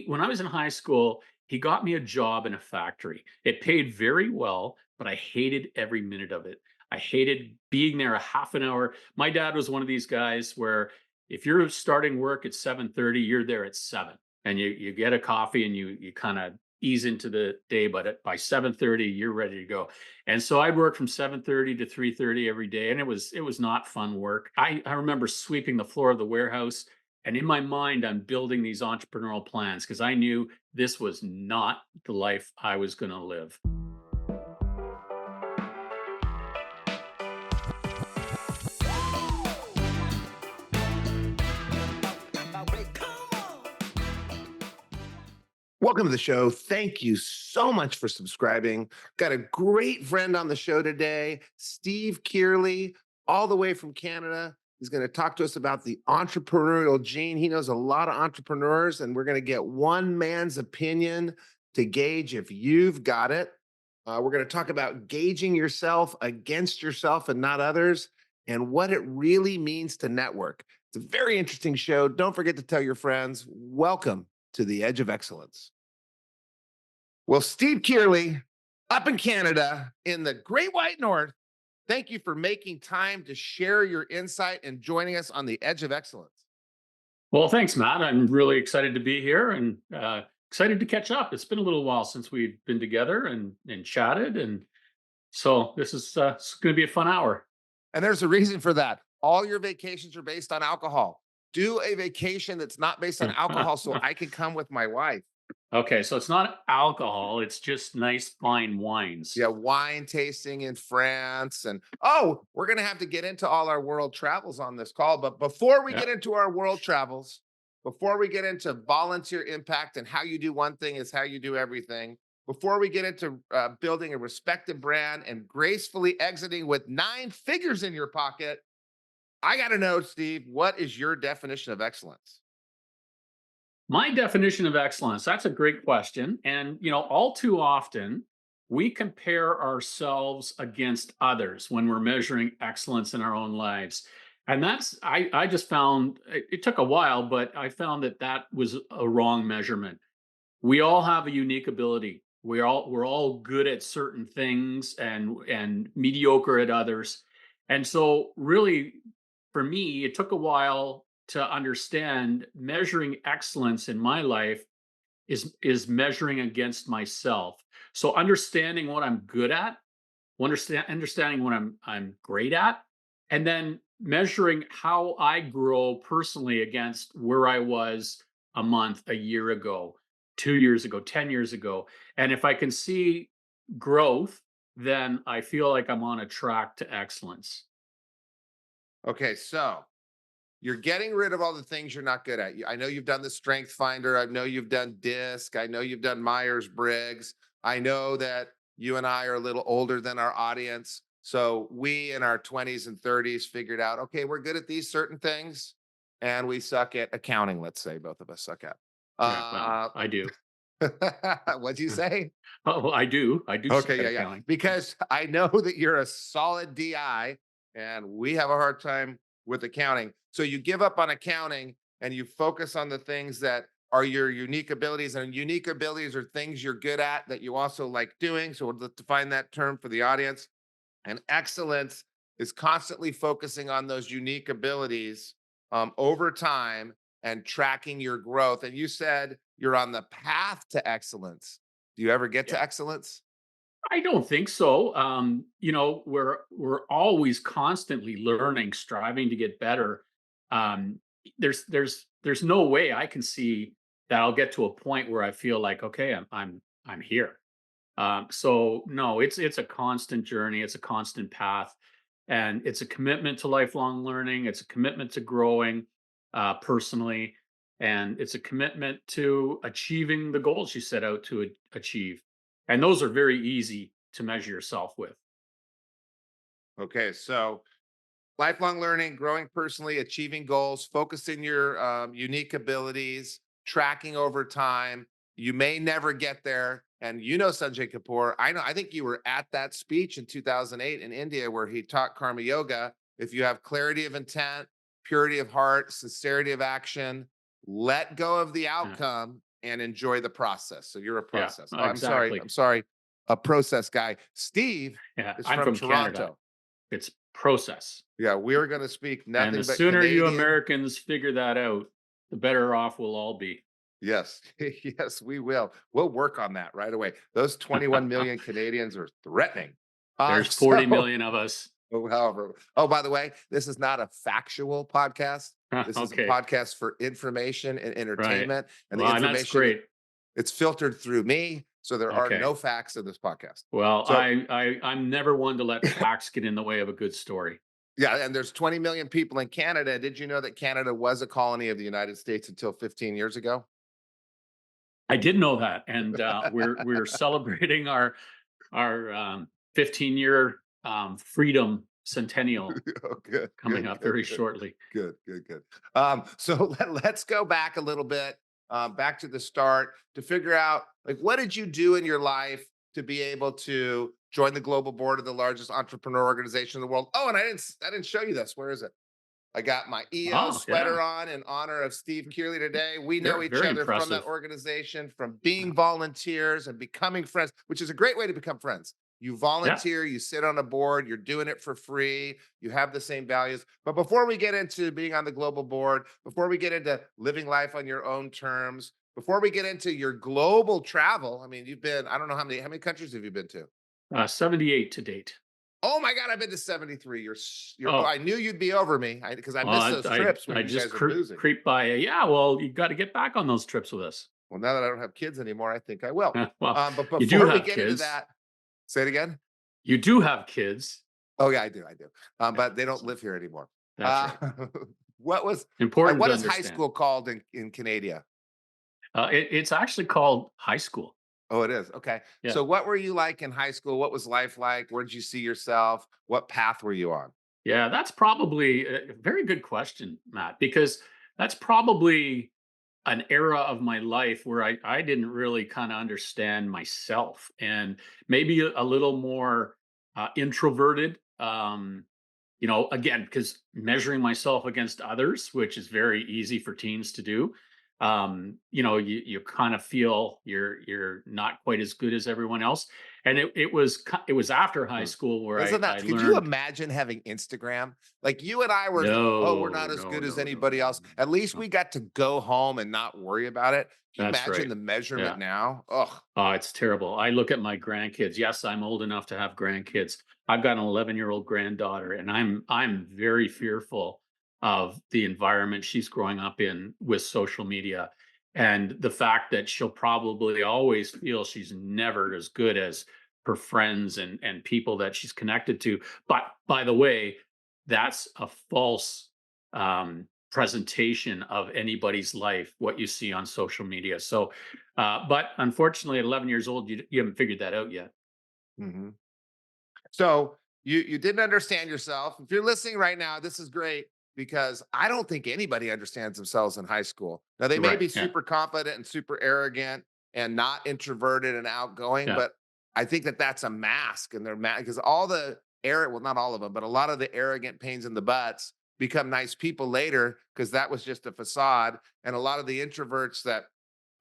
When I was in high school, he got me a job in a factory. It paid very well, but I hated every minute of it. I hated being there a half an hour. My dad was one of these guys where if you're starting work at 7:30, you're there at 7 and you get a coffee and you kind of ease into the day, but by 7:30 you're ready to go. And so I'd work from 7:30 to 3:30 every day, and it was not fun work. I remember sweeping the floor of the warehouse, and in my mind, I'm building these entrepreneurial plans because I knew this was not the life I was going to live. Welcome to the show. Thank you so much for subscribing. Got a great friend on the show today, Steve Kearley, all the way from Canada. He's going to talk to us about the entrepreneurial gene. He knows a lot of entrepreneurs, and we're going to get one man's opinion to gauge if you've got it. We're going to talk about gauging yourself against yourself and not others, and what it really means to network. It's a very interesting show. Don't forget to tell your friends. Welcome to the Edge of Excellence. Well, Steve Kearley, up in Canada in the Great White North, thank you for making time to share your insight and joining us on the Edge of Excellence. Well, thanks, Matt. I'm really excited to be here and excited to catch up. It's been a little while since we've been together and chatted, and so this is going to be a fun hour. And there's a reason for that. All your vacations are based on alcohol. Do a vacation that's not based on alcohol so I can come with my wife. Okay, so it's not alcohol; it's just nice fine wines. Yeah, wine tasting in France. And oh, we're going to have to get into all our world travels on this call. But before we Yeah. get into our world travels, before we get into volunteer impact and how you do one thing is how you do everything, before we get into building a respected brand and gracefully exiting with 9 figures in your pocket, I got to know, Steve, what is your definition of excellence? My definition of excellence, that's a great question. And, all too often we compare ourselves against others when we're measuring excellence in our own lives. And I just found it took a while, but I found that was a wrong measurement. We all have a unique ability. We're all good at certain things and mediocre at others. And so really for me, it took a while to understand measuring excellence in my life is measuring against myself. So understanding what I'm good at, understanding what I'm great at, and then measuring how I grow personally against where I was a month, a year ago, 2 years ago, 10 years ago. And if I can see growth, then I feel like I'm on a track to excellence. Okay, so you're getting rid of all the things you're not good at. I know you've done the Strength Finder. I know you've done DISC. I know you've done Myers Briggs. I know that you and I are a little older than our audience. So we in our 20s and 30s figured out, okay, we're good at these certain things and we suck at accounting, let's say both of us suck at. Yeah, well, Uh, I do. what'd you say? Oh, I do. I do suck Okay, at yeah, yeah. accounting. Because I know that you're a solid DI and we have a hard time with accounting. So you give up on accounting and you focus on the things that are your unique abilities. And unique abilities are things you're good at that you also like doing. So we'll define that term for the audience. And excellence is constantly focusing on those unique abilities over time and tracking your growth. And you said you're on the path to excellence. Do you ever get Yeah. to excellence? I don't think so. We're always constantly learning, striving to get better. There's no way I can see that I'll get to a point where I feel like, okay, I'm here. So no, it's a constant journey, it's a constant path, and it's a commitment to lifelong learning. It's a commitment to growing personally, and it's a commitment to achieving the goals you set out to achieve. And those are very easy to measure yourself with. Okay, so lifelong learning, growing personally, achieving goals, focusing your unique abilities, tracking over time. You may never get there. And you know Sanjay Kapoor. I know. I think you were at that speech in 2008 in India where he taught karma yoga. If you have clarity of intent, purity of heart, sincerity of action, let go of the Yeah. outcome, and enjoy the process. So you're a Yeah, process. Oh, I'm sorry. exactly. I'm sorry. A process guy. Steve Yeah, is I'm from from Canada. Toronto. It's process. Yeah, we're going to speak And the nothing but sooner you Canadian. Americans figure that out, the better off we'll all be. Yes, yes, we will. We'll work on that right away. Those 21 million Canadians are threatening. There's 40 So, million of us. however, oh, by the way, this is not a factual podcast. This is a Okay, podcast for information and right. entertainment. And the Well, and that's information, great. it's filtered through me. So there are Okay. no facts in this podcast. Well, So I'm never one to let facts get in the way of a good story. yeah, and there's 20 million people in Canada. Did you know that Canada was a colony of the United States until 15 years ago? I did know that, and we're celebrating our 15-year freedom centennial Oh, good, coming good, up good, very good, shortly. good, good, good. So let's go back a little bit, back to the start to figure out like what did you do in your life to be able to join the global board of the largest entrepreneur organization in the world? Oh, and I didn't show you this. Where is it? I got my EO Oh yeah, sweater on in honor of Steve Kearley today. We know very each very other from that impressive. organization, from Yeah, being volunteers and becoming friends, which is a great way to become friends. You yeah. volunteer, you sit on a board, you're doing it for free, you have the same values. But before we get into being on the global board, before we get into living life on your own terms, before we get into your global travel, I mean, you've been, I don't know how many countries have you been to? 78 to date. Oh my God, I've been to 73. Oh, Oh, I knew you'd be over me because I well, miss those trips when I you just guys are boozing. creep by. Yeah, well, you got to get back on those trips with us. Well, now that I don't have kids anymore, I think I will. Well, But you do before we have get into kids. that, say it again. You do have kids. Oh yeah, I do. Yeah, But they don't so live here anymore. that's Uh, right. what was Important what to is high understand. school called in Canada? It's actually called high school. Oh, it is. Okay. Yeah. So what were you like in high school? What was life like? Where did you see yourself? What path were you on? Yeah, that's probably a very good question, Matt, because that's probably an era of my life where I didn't really kind of understand myself and maybe a little more introverted. Again, because measuring myself against others, which is very easy for teens to do, you kind of feel you're not quite as good as everyone else. And it was after high Hmm. school where Isn't I that could you learned imagine having Instagram? Like you and I were, oh, we're no, not as no, good as no, no, anybody no, else. At least no. we got to go home and not worry about it. Can you That's imagine right. the measurement Yeah. now? Oh, Oh, it's terrible. I look at my grandkids. Yes, I'm old enough to have grandkids. I've got an 11-year-old granddaughter, and I'm very fearful of the environment she's growing up in with social media, and the fact that she'll probably always feel she's never as good as her friends and people that she's connected to. But by the way, that's a false presentation of anybody's life. What you see on social media. So but unfortunately, at 11 years old, you haven't figured that out yet. mhm. So you didn't understand yourself. If you're listening right now, this is great because I don't think anybody understands themselves in high school. Now they may Right. be Yeah. super confident and super arrogant and not introverted and outgoing, Yeah. but I think that that's a mask, and they're because all the well, not all of them, but a lot of the arrogant pains in the butts become nice people later because that was just a facade, and a lot of the introverts that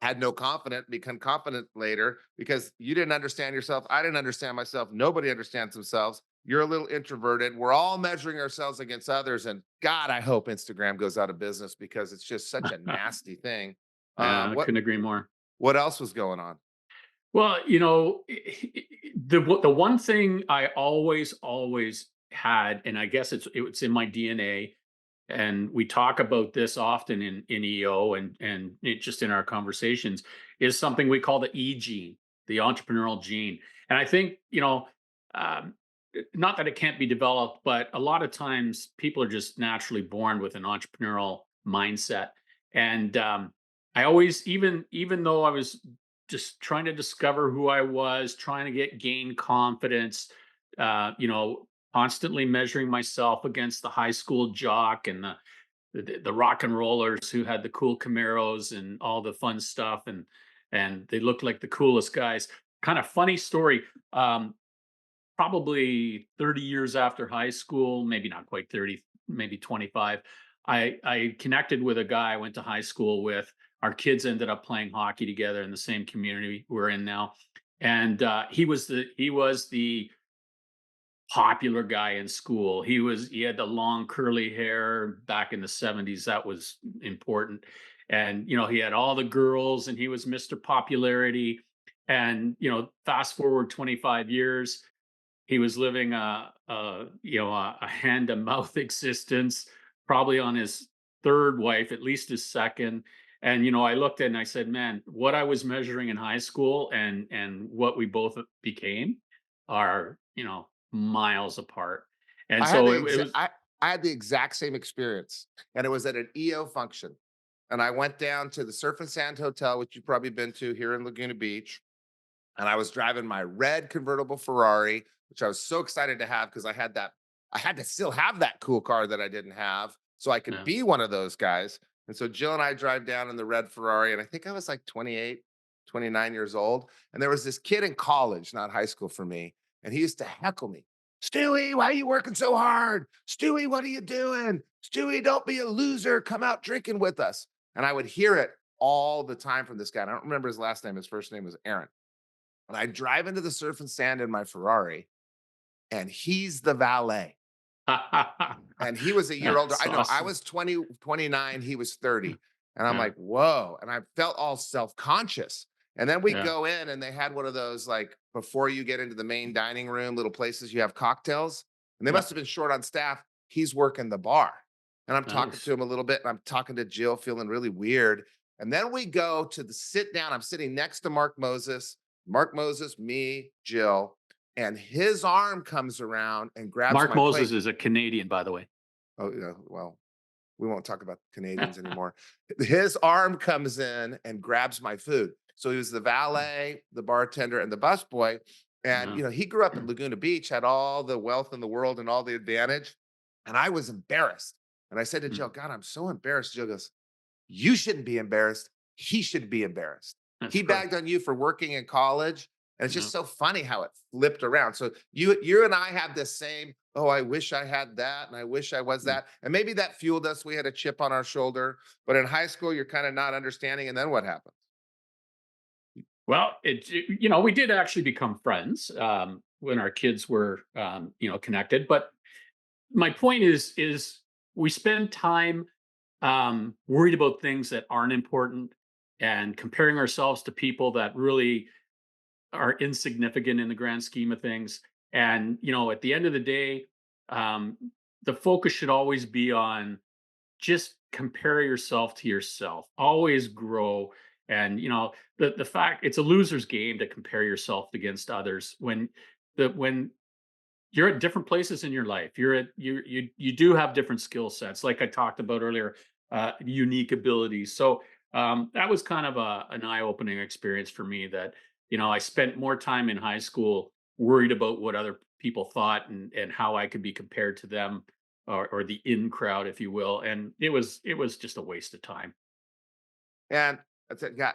had no confidence become confident later because you didn't understand yourself. I didn't understand myself. Nobody understands themselves. You're a little introverted. We're all measuring ourselves against others. And God, I hope Instagram goes out of business because it's just such a nasty thing. Yeah, I What couldn't agree more. else was going on? Well, the one thing I always had, and I guess it's in my DNA, and we talk about this often in EO and just in our conversations, is something we call the E gene, the entrepreneurial gene. And I think um, not that it can't be developed, but a lot of times people are just naturally born with an entrepreneurial mindset. And I always, even though I was just trying to discover who I was, trying to gain confidence, constantly measuring myself against the high school jock and the rock and rollers who had the cool Camaros and all the fun stuff, and they looked like the coolest guys. Kind of funny story. Probably 30 years after high school, maybe not quite 30, maybe 25. I connected with a guy I went to high school with. our kids ended up playing hockey together in the same community we're in now. And he was the popular guy in school. He had the long curly hair back in the 70s. That was important. And he had all the girls and he was Mr. Popularity. And fast forward 25 years, he was living a hand to mouth existence, probably on his third wife, at least his second. And I looked at it and I said, man, what I was measuring in high school and what we both became are miles apart. And I had so the it exact was I had the exact same experience, and it was at an EO function. And I went down to the Surf and Sand Hotel, which you've probably been to here in Laguna Beach. And I was driving my red convertible Ferrari, which I was so excited to have because I had to still have that cool car that I didn't have, so I could yeah, be one of those guys. And so Jill and I drive down in the red Ferrari, and I think I was like 28, 29 years old. And there was this kid in college, not high school for me, and he used to heckle me. Stewie, why are you working so hard? Stewie, what are you doing? Stewie, don't be a loser. Come out drinking with us. And I would hear it all the time from this guy. And I don't remember his last name. His first name was Aaron. And I drive into the Surf and Sand in my Ferrari, and he's the valet. And he was a year older. that's I know I awesome. was 20, 29. He was 30. And I'm Yeah, like, whoa. And I felt all self-conscious. And then we yeah, go in and they had one of those, like, before you get into the main dining room, little places you have cocktails. And they yeah. must have been short on staff. He's working the bar. And I'm talking to Nice. him a little bit, and I'm talking to Jill, feeling really weird. And then we go to the sit down. I'm sitting next to Mark Moses, me, Jill, and his arm comes around and grabs Mark my Moses plate. is a Canadian, by the way. Oh, yeah. Well, we won't talk about Canadians anymore. His arm comes in and grabs my food. So he was the valet, the bartender, and the busboy. And Yeah. he grew up in Laguna Beach, had all the wealth in the world and all the advantage. And I was embarrassed. And I said to Jill, Mm, God, I'm so embarrassed. Jill goes, you shouldn't be embarrassed. He should be embarrassed. that's He correct. bagged on you for working in college. And it's Yeah. just so funny how it flipped around. So you and I have this same, oh, I wish I had that and I wish I was Mm. that. And maybe that fueled us. We had a chip on our shoulder. But in high school, you're kind of not understanding. And then what happens? Well, we did actually become friends when our kids were, connected. But my point is we spend time worried about things that aren't important and comparing ourselves to people that really are insignificant in the grand scheme of things. And at the end of the day, um, the focus should always be on just compare yourself to yourself. Always grow. And the fact it's a loser's game to compare yourself against others when you're at different places in your life. You do have different skill sets, like I talked about earlier, unique abilities. So that was kind of an eye-opening experience for me. That I spent more time in high school worried about what other people thought and how I could be compared to them, or the in crowd, if you will. And it was just a waste of time. And I said, yeah,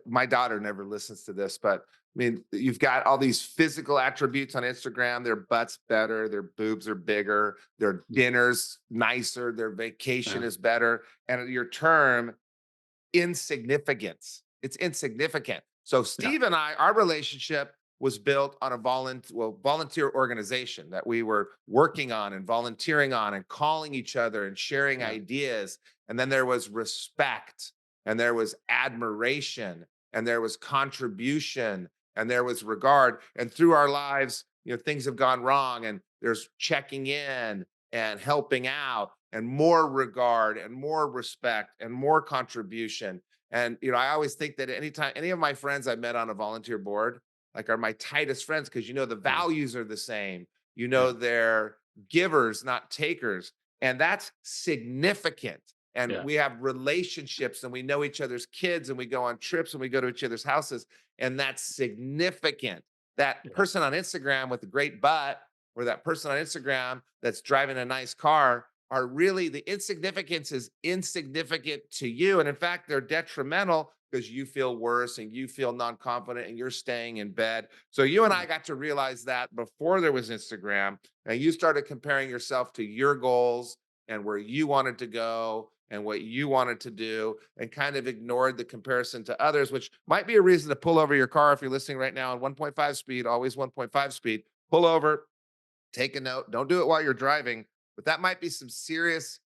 my daughter never listens to this, but I mean, you've got all these physical attributes on Instagram. Their butt's better, their boobs are bigger, their dinner's nicer, their vacation Yeah, is better. And your term insignificance. It's insignificant. So yeah, Steve and I, our relationship was built on a volunteer organization that we were working on and volunteering on and calling each other and sharing yeah, ideas. And then there was respect and there was admiration and there was contribution and there was regard. And through our lives, things have gone wrong and there's checking in and helping out and more regard and more respect and more contribution. And I always think that anytime any of my friends I met on a volunteer board, like, are my tightest friends because the yeah, values are the same. yeah, They're givers, not takers. And that's significant. And yeah, we have relationships and we know each other's kids and we go on trips and we go to each other's houses. And that's significant. That yeah, person on Instagram with a great butt or that person on Instagram that's driving a nice car are really the insignificance is insignificant to you. And in fact, they're detrimental because you feel worse and you feel non confident and you're staying in bed. So you and yeah, I got to realize that before there was Instagram and you started comparing yourself to your goals and where you wanted to go. and what you wanted to do, and kind of ignored the comparison to others, which might be a reason to pull over your car if you're listening right now on 1.5 speed, always 1.5 speed. Pull over, take a note. Don't do it while you're driving, but that might be some serious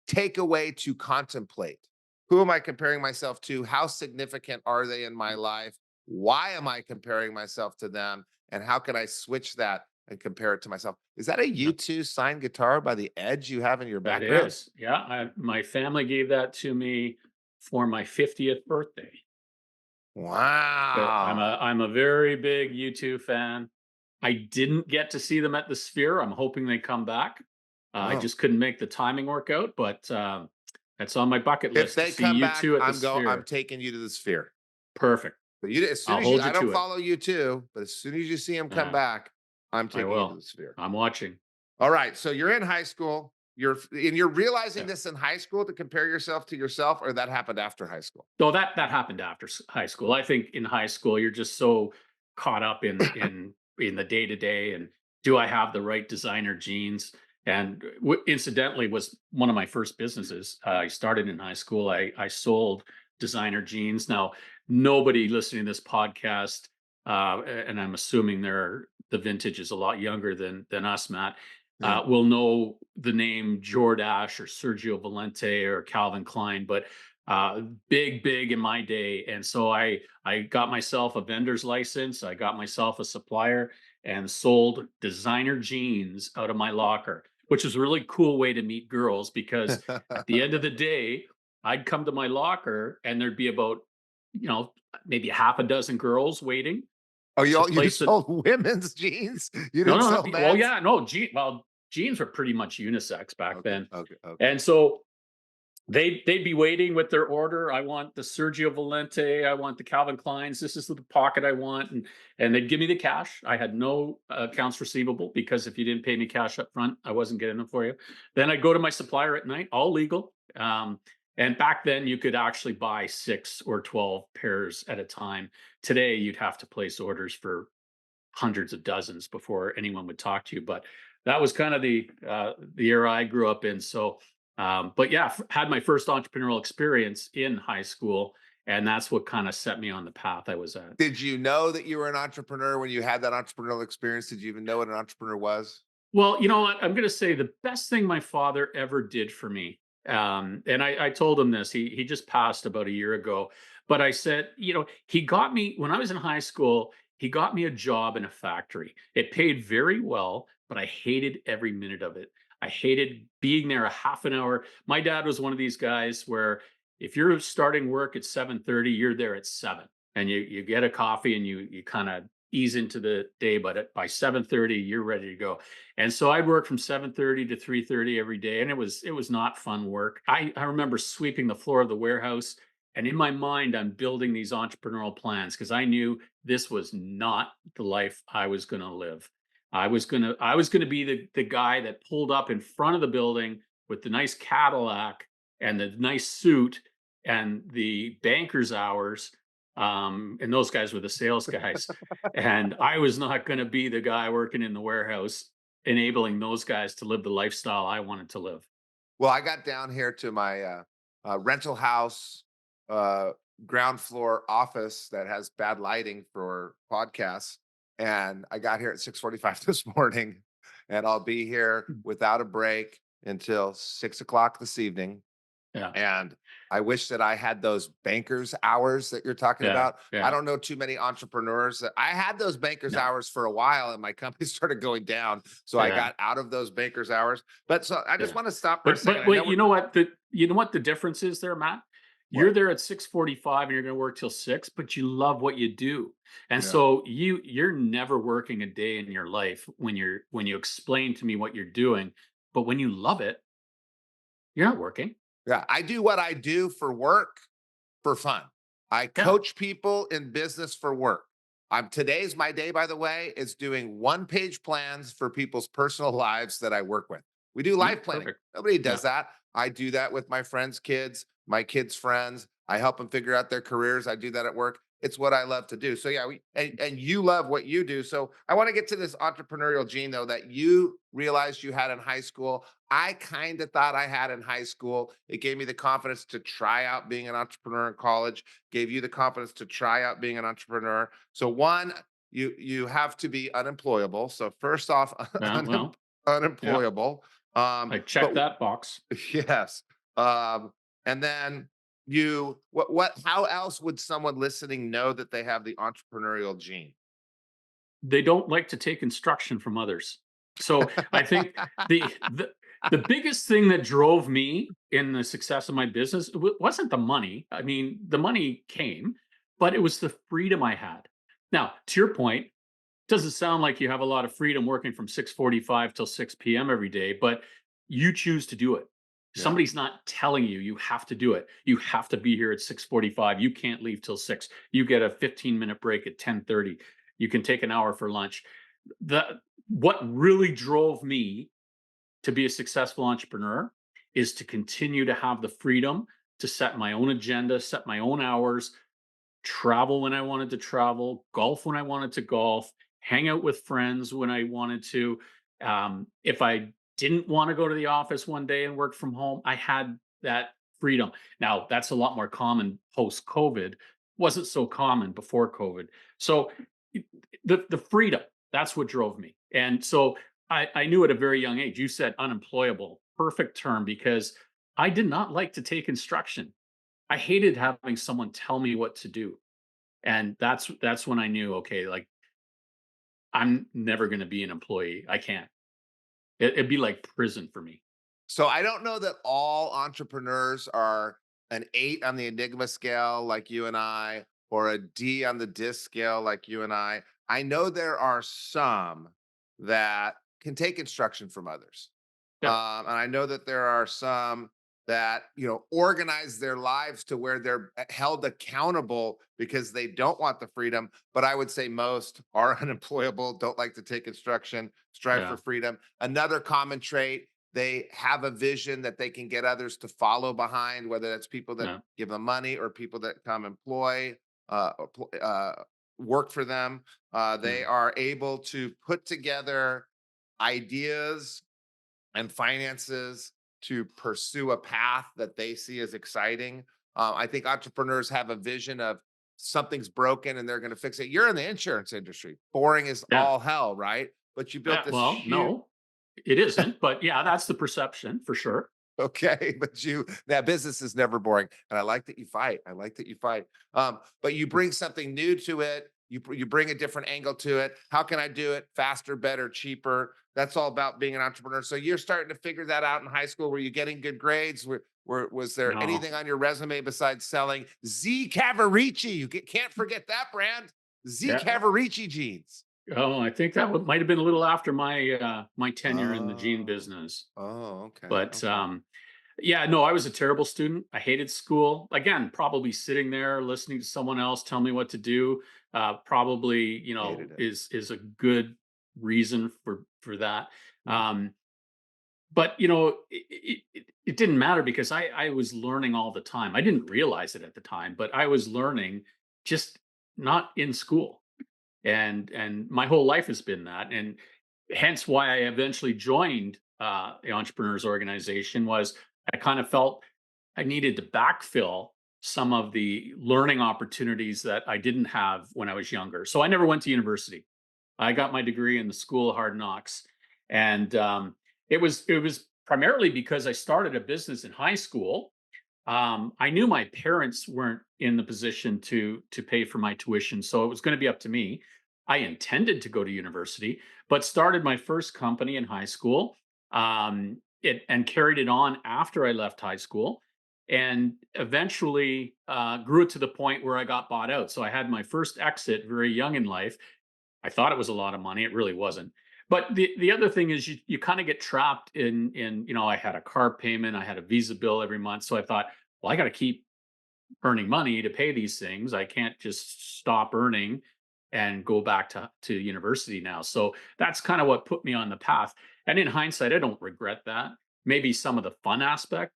takeaway to contemplate. Who am I comparing myself to? How significant are they in my life? Why am I comparing myself to them? And how can I switch that and compare it to myself? Is that a Yeah, U2 signed guitar by the Edge you have in your that background? is. Yeah, my family gave that to me for my 50th birthday. Wow. I'm a very big U2 fan. I didn't get to see them at the Sphere. I'm hoping they come back. I Oh. just couldn't make the timing work out, but that's on my bucket If list to they see come back, U2 at the I'm Sphere. taking you to the Sphere. Perfect. But you, as soon I'll as you, hold I you don't to it. follow you too, but as soon as you see him come Yeah, back, I'm I taking you to will. the Sphere. I'm watching. All right. So you're in high school. You're realizing Yeah. this in high school to compare yourself to yourself, or that happened after high school? So that happened after high school. I think in high school you're just so caught up in the day to day and do I have the right designer jeans? And incidentally, was one of my first businesses. I started in high school. I sold designer jeans. Now nobody listening to this podcast, and I'm assuming the vintage is a lot younger than us, Matt. Yeah. Will know the name Jordache or Sergio Valente or Calvin Klein, but big in my day. And so I got myself a vendor's license. I got myself a supplier and sold designer jeans out of my locker, which is a really cool way to meet girls because at the end of the day, I'd come to my locker and there'd be about, you know, maybe half a dozen girls waiting Oh, to you place it. sold women's jeans? You No, didn't no, no. sell Well, men's? yeah, no. Well, jeans were pretty much unisex back Okay, then. okay, okay. And so they'd be waiting with their order. I want the Sergio Valente. I want the Calvin Kleins. This is the pocket I want, and they'd give me the cash. I had no accounts receivable because if you didn't pay me cash up front, I wasn't getting them for you. Then I'd go to my supplier at night, all legal. And back then, you could actually buy 6 or 12 pairs at a time. Today, you'd have to place orders for hundreds of dozens before anyone would talk to you. But that was kind of the era I grew up in. So, but yeah, had my first entrepreneurial experience in high school, and that's what kind of set me on the path I was at. Did you know that you were an entrepreneur when you had that entrepreneurial experience? Did you even know what an entrepreneur was? Well, you know what? I'm going to say the best thing my father ever did for me. And I told him this. He just passed about a year ago, but I said, he got me when I was in high school. He got me a job in a factory. It paid very well, but I hated every minute of it. I hated being there a half an hour. My dad was one of these guys where if you're starting work at 7:30, you're there at 7, and you get a coffee and you kind of ease into the day. But by 7:30, you're ready to go. And so I'd work from 7:30 to 3:30 every day, and it was not fun work. I remember sweeping the floor of the warehouse, and in my mind, I'm building these entrepreneurial plans because I knew this was not the life I was going to live. I was gonna be the guy that pulled up in front of the building with the nice Cadillac and the nice suit and the banker's hours. And those guys were the sales guys. And I was not going to be the guy working in the warehouse enabling those guys to live the lifestyle I wanted to live. Well, I got down here to my rental house, uh, ground floor office that has bad lighting for podcasts, and I got here at 6:45 this morning, and I'll be here Mm. without a break until 6 o'clock this evening. Yeah, And I wish that I had those banker's hours that you're talking yeah, about. I yeah, don't know too many entrepreneurs I had those banker's no, hours for a while and my company started going down. So I yeah, got out of those banker's hours. But so I just yeah. want to stop for a But second. but I know wait, we're you know what the difference is there, Matt? You're what? there at 6:45 and you're going to work till 6, but you love what you do. And Yeah. so you're never working a day in your life when you explain to me what you're doing, but when you love it, you're not working. Yeah. I do what I do for work for fun. I Yeah. coach people in business for work. Today's my day, by the way, is doing one-page plans for people's personal lives that I work with. We do Yeah, life planning. perfect. Nobody Yeah. does that. I do that with my friends' kids, my kids' friends. I help them figure out their careers. I do that at work. It's what I love to do. So yeah, and you love what you do. So I want to get to this entrepreneurial gene though that you realized you had in high school. I kind of thought I had in high school. It gave me the confidence to try out being an entrepreneur in college, gave you the confidence to try out being an entrepreneur. So one, you have to be unemployable. So first off, Yeah, well, yeah, unemployable. I checked But that box. yes. Um, and then what how else would someone listening know that they have the entrepreneurial gene? They don't like to take instruction from others. So I think the biggest thing that drove me in the success of my business wasn't the money. I mean, the money came, but it was the freedom I had. Now, to your point, doesn't sound like you have a lot of freedom working from 6:45 till 6 p.m. every day, but you choose to do it. Yeah. Somebody's not telling you you have to do it. You have to be here at 6:45. You can't leave till 6. You get a 15-minute break at 10:30. You can take an hour for lunch. The What really drove me to be a successful entrepreneur is to continue to have the freedom to set my own agenda, set my own hours, travel when I wanted to travel, golf when I wanted to golf, hang out with friends when I wanted to. If I didn't want to go to the office one day and work from home, I had that freedom. Now, that's a lot more common post COVID. Wasn't so common before COVID. So the freedom, that's what drove me. And so I knew at a very young age, you said unemployable, perfect term, because I did not like to take instruction. I hated having someone tell me what to do. And that's when I knew, okay, like I'm never going to be an employee. I can't. It'd be like prison for me. So I don't know that all entrepreneurs are an 8 on the Enigma scale like you and I, or a D on the DISC scale like you and I. I know there are some that can take instruction from others. Yeah, And I know that there are some that, organize their lives to where they're held accountable because they don't want the freedom. But I would say most are unemployable, don't like to take instruction, strive for yeah, freedom. Another common trait, they have a vision that they can get others to follow behind, whether that's people that yeah, give them money or people that come work for them. yeah, They are able to put together ideas and finances to pursue a path that they see as exciting. I think entrepreneurs have a vision of something's broken and they're going to fix it. You're in the insurance industry. Boring is yeah. all hell, right? But you built this Well, huge. no, it isn't. But yeah, that's the perception for sure. Okay, but that business is never boring, and I like that you fight. I like that you fight. But you bring something new to it. You bring a different angle to it. How can I do it faster, better, cheaper? That's all about being an entrepreneur. So you're starting to figure that out in high school. Were you getting good grades? Was there No. anything on your resume besides selling Z Cavarici? Can't forget that brand, Z Yeah. Cavarici jeans. Oh, I think that might have been a little after my tenure in the jean Oh, business. okay, But okay. yeah, no, I was a terrible student. I hated school. Again, probably sitting there listening to someone else tell me what to do. Probably, Hated it. is a good reason for that. Mm. Um, but it didn't matter because I was learning all the time. I didn't realize it at the time, but I was learning just not in school, and my whole life has been that, and hence why I eventually joined the entrepreneurs organization. Was I kind of felt I needed to backfill some of the learning opportunities that I didn't have when I was younger. So I never went to university. I got my degree in the School of Hard Knocks, and it was primarily because I started a business in high school. I knew my parents weren't in the position to pay for my tuition, so it was going to be up to me. I intended to go to university, but started my first company in high school. And carried it on after I left high school, and eventually grew it to the point where I got bought out. So I had my first exit very young in life. I thought it was a lot of money. It really wasn't. But the other thing is you kind of get trapped in I had a car payment, I had a Visa bill every month, so I thought, well, I got to keep earning money to pay these things. I can't just stop earning and go back to university now. So that's kind of what put me on the path. And in hindsight, I don't regret that. Maybe some of the fun aspect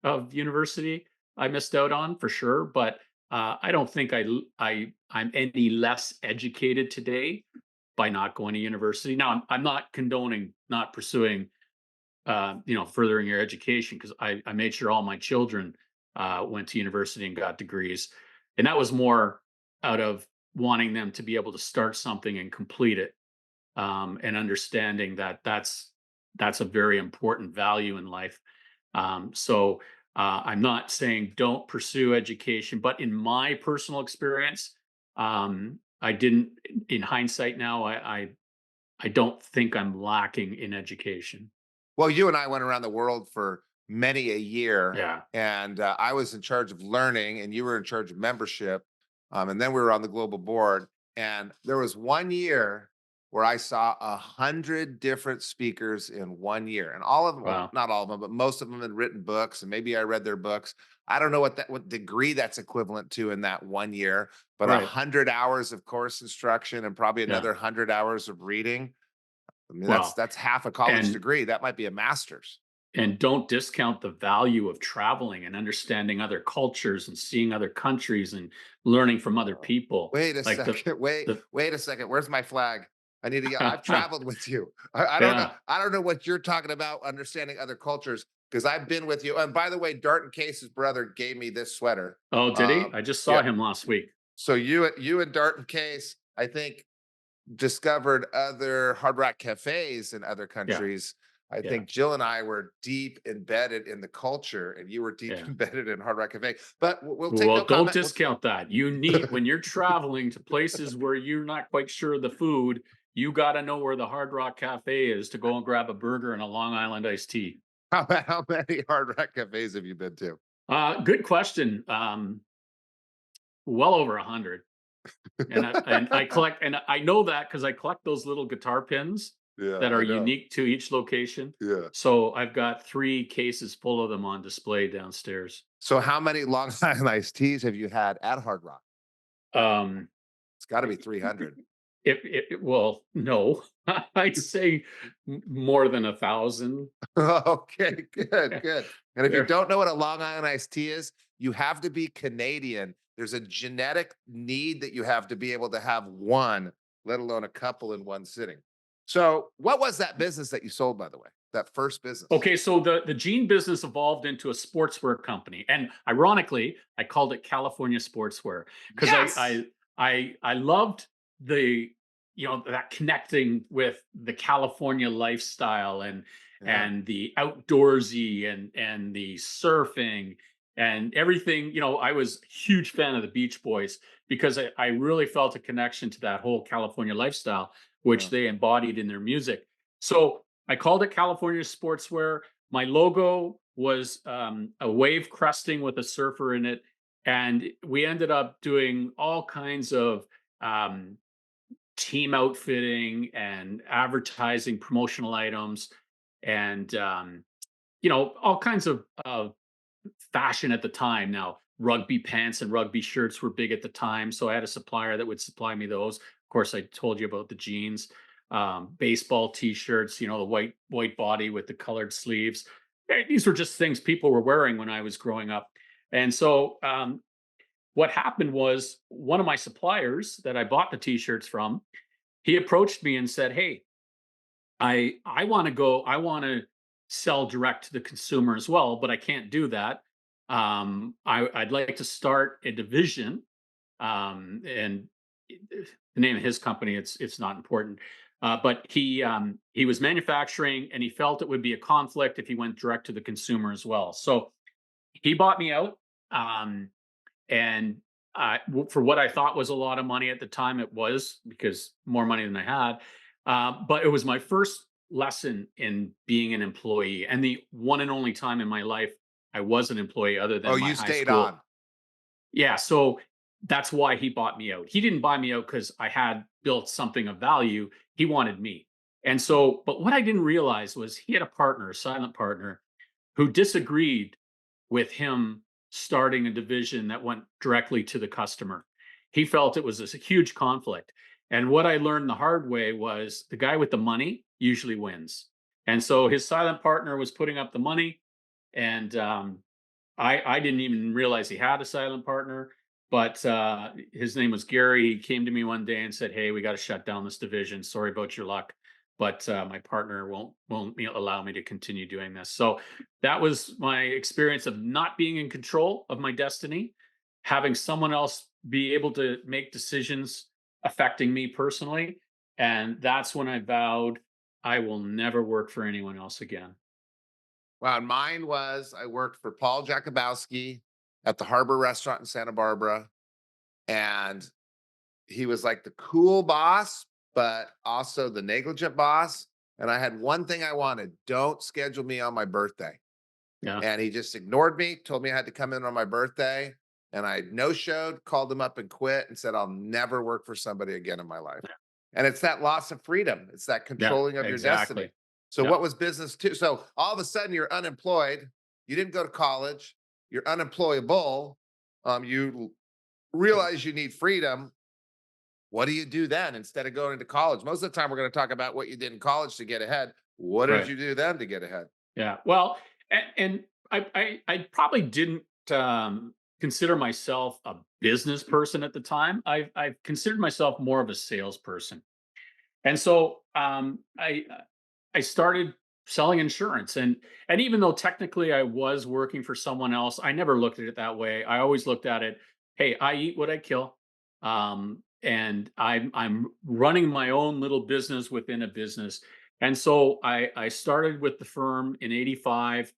of university, I missed out on for sure, but I don't think I'm any less educated today by not going to university. Now, I'm not condoning not pursuing, furthering your education, because I made sure all my children went to university and got degrees, and that was more out of wanting them to be able to start something and complete it, and understanding that that's a very important value in life. So I'm not saying don't pursue education, but in my personal experience, I didn't. In hindsight, now I don't think I'm lacking in education. Well, you and I went around the world for many a year, Yeah. and I was in charge of learning, and you were in charge of membership, and then we were on the global board. And there was one year where I saw 100 different speakers in one year, and all of them, well, Wow. not all of them, but most of them had written books, and maybe I read their books. I don't know what degree that's equivalent to in that one year, but a Right. 100 hours of course instruction and probably Yeah. another 100 hours of reading. I mean, that's Well, that's half a college and degree. That might be a master's. don't discount the value of traveling and understanding other cultures and seeing other countries and learning from other Oh, people. wait a Like second. Wait, the wait a second. Where's my flag? I need to get. I've traveled with you. I don't know. yeah. I don't know what you're talking about. Understanding other cultures because I've been with you. And by the way, Darton Case's brother gave me this sweater. Oh, did he? Um, I just yeah. saw him last week. So you and Darton Case, I think, discovered other Hard Rock cafes in other Yeah. countries. I Yeah. think Jill and I were deep embedded in the culture, and you were deep Yeah. embedded in Hard Rock Cafe. But we'll take no Well, don't comment. discount that. You need, when you're traveling to places where you're not quite sure of the food, you got to know where the Hard Rock Cafe is to go and grab a burger and a Long Island iced tea. How many Hard Rock cafes have you been to? Good question. Well over 100. And I collect, and I know that because I collect those little guitar pins Yeah, that are I know. unique to each location. Yeah. So I've got 3 cases full of them on display downstairs. So how many Long Island iced teas have you had at Hard Rock? Um, It's got to be 300. well, no, I'd say more than 1,000. Okay, good, Yeah, good. And if you there. don't know what a Long Island iced tea is, you have to be Canadian. There's a genetic need that you have to be able to have one, let alone a couple in one sitting. So, what was that business that you sold, by the way? That first business? Okay, so the jean business evolved into a sportswear company, and ironically, I called it California Sportswear because Yes. I loved the, that connecting with the California lifestyle Yeah. and the outdoorsy and the surfing and everything. I was a huge fan of the Beach Boys because I really felt a connection to that whole California lifestyle, which Yeah. they embodied in their music. So I called it California Sportswear. My logo was a wave cresting with a surfer in it. And we ended up doing all kinds of um, team outfitting and advertising promotional items and, all kinds of fashion at the time. Now, rugby pants and rugby shirts were big at the time, so I had a supplier that would supply me those. Of course, I told you about the jeans, baseball T-shirts. The white body with the colored sleeves. These were just things people were wearing when I was growing up, and so what happened was one of my suppliers that I bought the T-shirts from. He approached me and said, "Hey, I want to go. I want to sell direct to the consumer as well, but I can't do that. I'd like to start a division, and the name of his company, it's not important. But he was manufacturing, and he felt it would be a conflict if he went direct to the consumer as well. So he bought me out, um, and for what I thought was a lot of money at the time, it was because more money than I had. But it was my first lesson in being an employee, and the one and only time in my life I was an employee other Oh, than my you high stayed school. on. Yeah, so that's why he bought me out. He didn't buy me out because I had built something of value. He wanted me. And so, but what I didn't realize was he had a partner, a silent partner, who disagreed with him starting a division that went directly to the customer. He felt it was a huge conflict. And what I learned the hard way was the guy with the money usually wins. And so his silent partner was putting up the money, and I didn't even realize he had a silent partner, but his name was Gary. He came to me one day and said, "Hey, we got to shut down this division. Sorry about your luck, but my partner won't allow me to continue doing this." So that was my experience of not being in control of my destiny, having someone else be able to make decisions affecting me personally, and that's when I vowed I will never work for anyone else again. Well, mine was I worked for Paul Jakubowski at the Harbor Restaurant in Santa Barbara, and he was like the cool boss, but also the negligent boss. And I had one thing I wanted: don't schedule me on my birthday. Yeah, And he just ignored me, told me I had to come in on my birthday. And I no showed, called him up and quit and said, I'll never work for somebody again in my life. And it's that loss of freedom, it's that yeah, controlling of your destiny. exactly. So, Yeah, what was business too? So, all of a sudden, you're unemployed. You didn't go to college. You're unemployable. You yeah, realize you need freedom. What do you do then instead of going to college? Most of the time, we're going to talk about what you did in college to get ahead. What did right. you do then to get ahead? Yeah. Well, and I probably didn't consider myself a business person at the time. I considered myself more of a salesperson, and so I started selling insurance, and even though technically I was working for someone else, I never looked at it that way. I always looked at it, hey, I eat what I kill. And I'm running my own little business within a business. And so I started with the firm in 85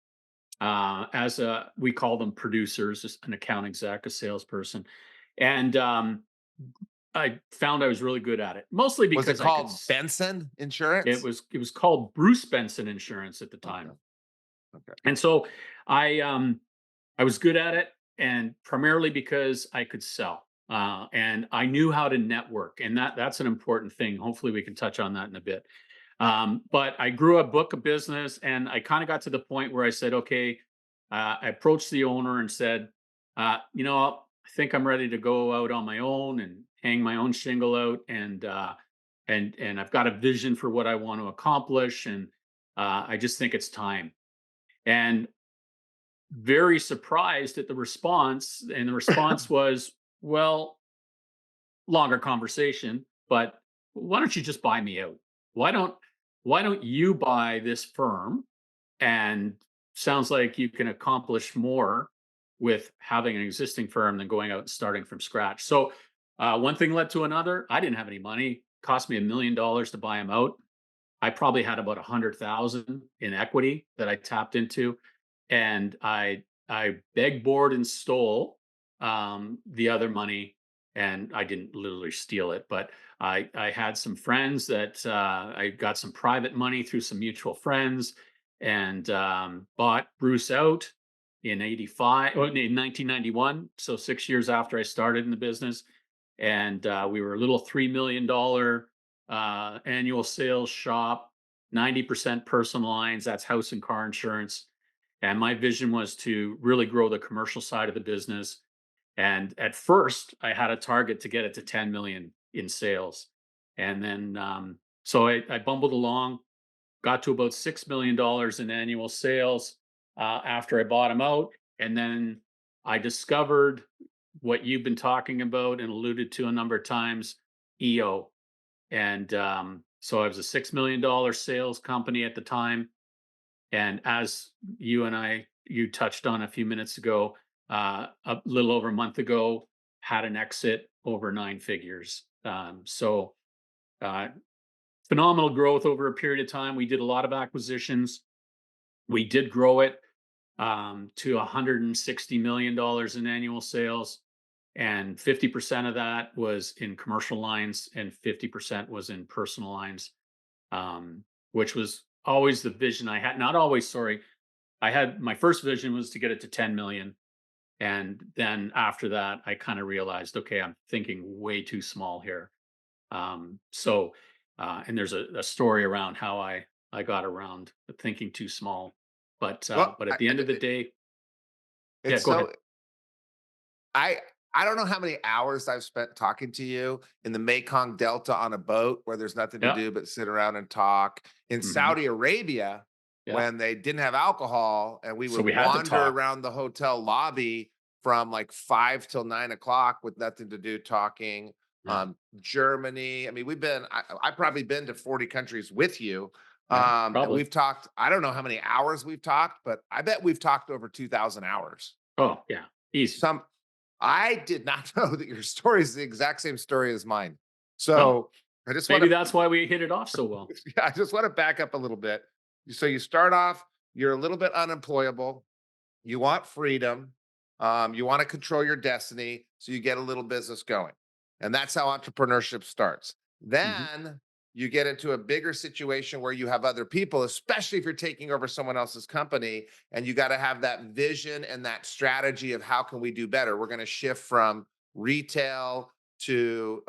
as a, we call them producers, just an account exec, a salesperson. And I found I was really good at it, mostly Was it because I could. called Benson It Insurance? was it was called Bruce Benson Insurance at the Okay. time. Okay. And so I I was good at it, and primarily because I could sell. And I knew how to network, and that's an important thing. Hopefully we can touch on that in a bit. But I grew a book of business, and I kind of got to the point where I said, okay, I approached the owner and said, I think I'm ready to go out on my own and hang my own shingle out, and I've got a vision for what I want to accomplish, and I just think it's time. And very surprised at the response, and the response was, "Well, longer conversation, but why don't you just buy me out? Why don't why don't you buy this firm? And sounds like you can accomplish more with having an existing firm than going out and starting from scratch." So one thing led to another. I didn't have any money. Cost me $1 million to buy him out. I probably had about 100,000 in equity that I tapped into, and I begged, board, and stole the other money, and I didn't literally steal it, but I had some friends that I got some private money through some mutual friends, and bought Bruce out in 85 or in 1991, so 6 years after I started in the business, and we were a little $3 million annual sales shop, 90% personal lines. That's house and car insurance. And my vision was to really grow the commercial side of the business. And at first, I had a target to get it to 10 million in sales. And then, so I bumbled along, got to about $6 million in annual sales after I bought them out. And then I discovered what you've been talking about and alluded to a number of times, EO. And so I was a $6 million sales company at the time. And as you touched on a few minutes ago, a little over a month ago, had an exit over 9 figures. So uh, phenomenal growth over a period of time. We did a lot of acquisitions. We did grow it to $160 million in annual sales, and 50% of that was in commercial lines, and 50% was in personal lines, which was always the vision I had. Not always, sorry. I had my first vision was to get it to 10 million. And then after that, I kind of realized, okay, I'm thinking way too small here. And there's a story around how I got around thinking too small. Well, But at the end of the day, yeah, it's go ahead. so I I don't know how many hours I've spent talking to you in the Mekong Delta on a boat where there's nothing to Yeah. do but sit around and talk. In Hmm. Saudi Arabia, Yeah. when they didn't have alcohol, and we So would we had to wander talk. around the hotel lobby from like 5 till 9 o'clock with nothing to do talking. Yeah. Germany. I mean, I've probably been to 40 countries with you. Yeah. And Probably. we've talked, I don't know how many hours we've talked, but I bet we've talked over 2,000 hours. Oh, yeah. Easy. Some I did not know that your story is the exact same story as mine. No, So I just want maybe to that's why we hit it off so well. yeah, I just want to back up a little bit. So you start off, you're a little bit unemployable, you want freedom, you want to control your destiny, so you get a little business going. And that's how entrepreneurship starts. Mhm. Then you get into a bigger situation where you have other people, especially if you're taking over someone else's company, and you got to have that vision and that strategy of how can we do better. We're going to shift from retail to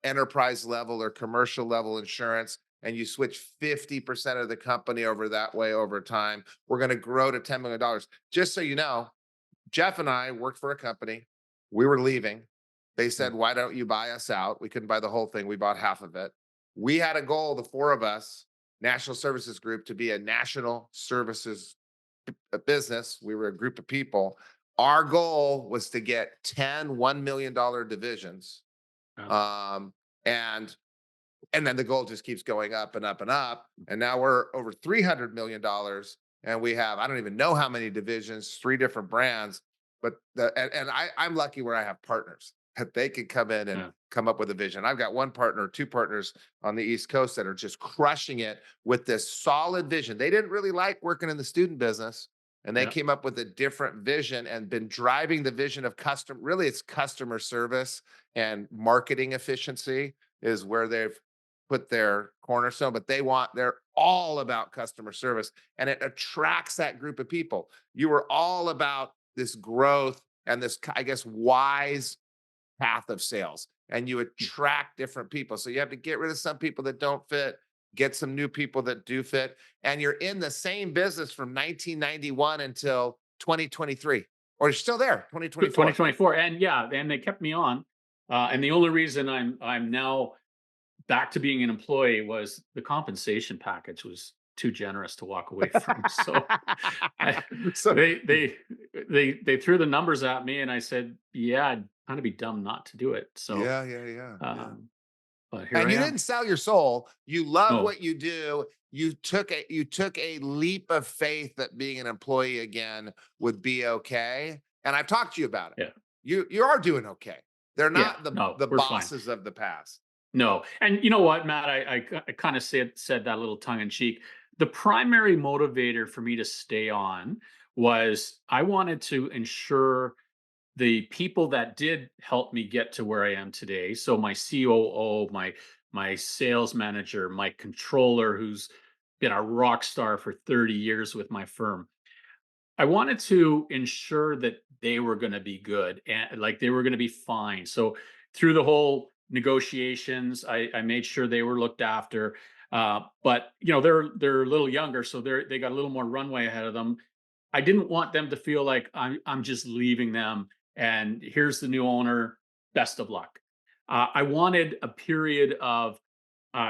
enterprise level or commercial level insurance, and you switch 50% of the company over that way over time. We're going to grow to $10 million. Just so you know, Jeff and I worked for a company. We were leaving. They Yeah. said, "Why don't you buy us out?" We couldn't buy the whole thing. We bought half of it. We had a goal, the four of us, National Services Group, to be a national services business. We were a group of people. Our goal was to get 10 $1 million divisions. Yeah. Um, and and then the goal just keeps going up and up and up. And now we're over $300 million. And we have, I don't even know how many divisions, three different brands. But I'm lucky where I have partners that they can come in and Yeah. come up with a vision. I've got one partner, two partners on the East Coast that are just crushing it with this solid vision. They didn't really like working in the student business, and they Yeah. came up with a different vision and been driving the vision of really it's customer service and marketing efficiency is where they've put their cornerstone, but they're all about customer service, and it attracts that group of people. You were all about this growth and this, I guess, wise path of sales, and you attract different people. So you have to get rid of some people that don't fit, get some new people that do fit, and you're in the same business from 1991 until 2023, or you're still there, 2024. 2024. And yeah, and they kept me on. And the only reason I'm now back to being an employee was the compensation package was too generous to walk away from. So I, So they threw the numbers at me, and I said, "Yeah, I'd kind of be dumb not to do it." So, yeah, yeah, yeah, yeah. um, but here And I you am. didn't sell your soul. You love No, what you do. You took a leap of faith that being an employee again would be okay. And I've talked to you about it. yeah, You are doing okay. They're yeah, not the no, the we're fine. bosses of the past. No, and you know what, Matt? I kind of said that a little tongue in cheek. The primary motivator for me to stay on was I wanted to ensure the people that did help me get to where I am today. So my COO, my sales manager, my controller, who's been a rock star for 30 years with my firm. I wanted to ensure that they were going to be good and like they were going to be fine. So through the whole negotiations, I made sure they were looked after. But you know they're a little younger, so they got a little more runway ahead of them. I didn't want them to feel like I'm just leaving them and here's the new owner. Best of luck. I wanted a period of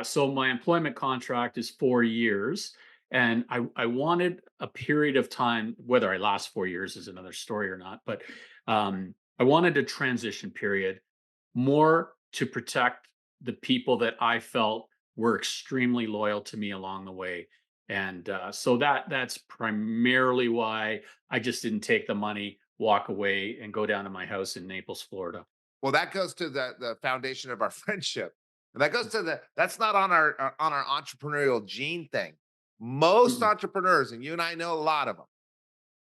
so my employment contract is 4 years, and I wanted a period of time. Whether I last 4 years is another story or not, but I wanted a transition period more to protect the people that I felt were extremely loyal to me along the way. And so that's primarily why I just didn't take the money, walk away, and go down to my house in Naples, Florida. Well, that goes to the foundation of our friendship. And that goes to that's not on our entrepreneurial gene thing. Most Mm-mm. entrepreneurs, and you and I know a lot of them,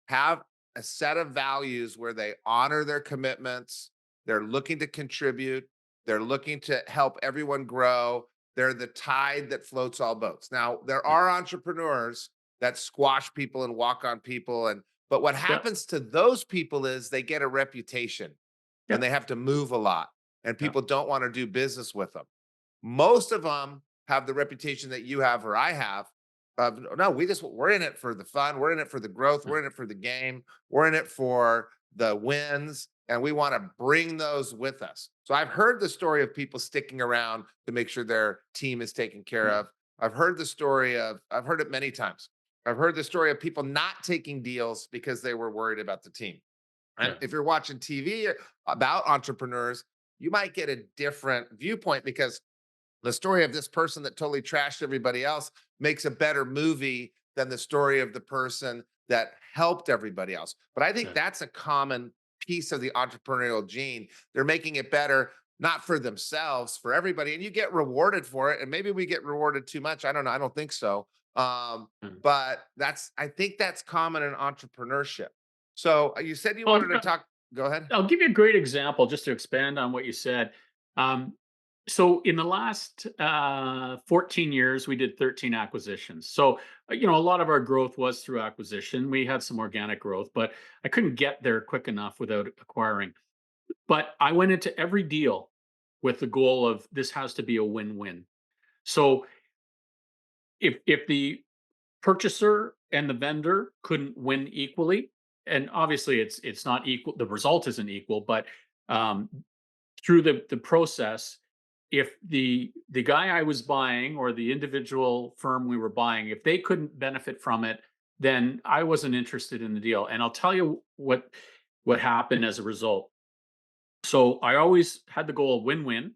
have a set of values where they honor their commitments. They're looking to contribute. They're looking to help everyone grow. They're the tide that floats all boats. Now, there Yeah, are entrepreneurs that squash people and walk on people. But what yeah, happens to those people is they get a reputation yeah, and they have to move a lot, and yeah. people don't want to do business with them. Most of them have the reputation that you have or I have of no, we're in it for the fun, we're in it for the growth, Yeah. we're in it for the game, we're in it for the wins, and we want to bring those with us. So I've heard the story of people sticking around to make sure their team is taken care Yeah. of. I've heard the story of I've heard it many times. I've heard the story of people not taking deals because they were worried about the team. And Yeah. if you're watching TV about entrepreneurs, you might get a different viewpoint because the story of this person that totally trashed everybody else makes a better movie than the story of the person that helped everybody else. But I think Yeah. that's a common piece of the entrepreneurial gene. They're making it better, not for themselves, for everybody. And you get rewarded for it. And maybe we get rewarded too much. I don't know. I don't think so. Um, Mm. but I think that's common in entrepreneurship. So you said you Well, wanted to talk. Go ahead. I'll give you a great example just to expand on what you said. Um, so in the last 14 years, we did 13 acquisitions. So, a lot of our growth was through acquisition. We had some organic growth, but I couldn't get there quick enough without acquiring. But I went into every deal with the goal of this has to be a win-win. So if the purchaser and the vendor couldn't win equally, and obviously it's not equal, the result isn't equal, but um, through the process, if the guy I was buying or the individual firm we were buying, if they couldn't benefit from it, then I wasn't interested in the deal. And I'll tell you what happened as a result. So I always had the goal of win-win.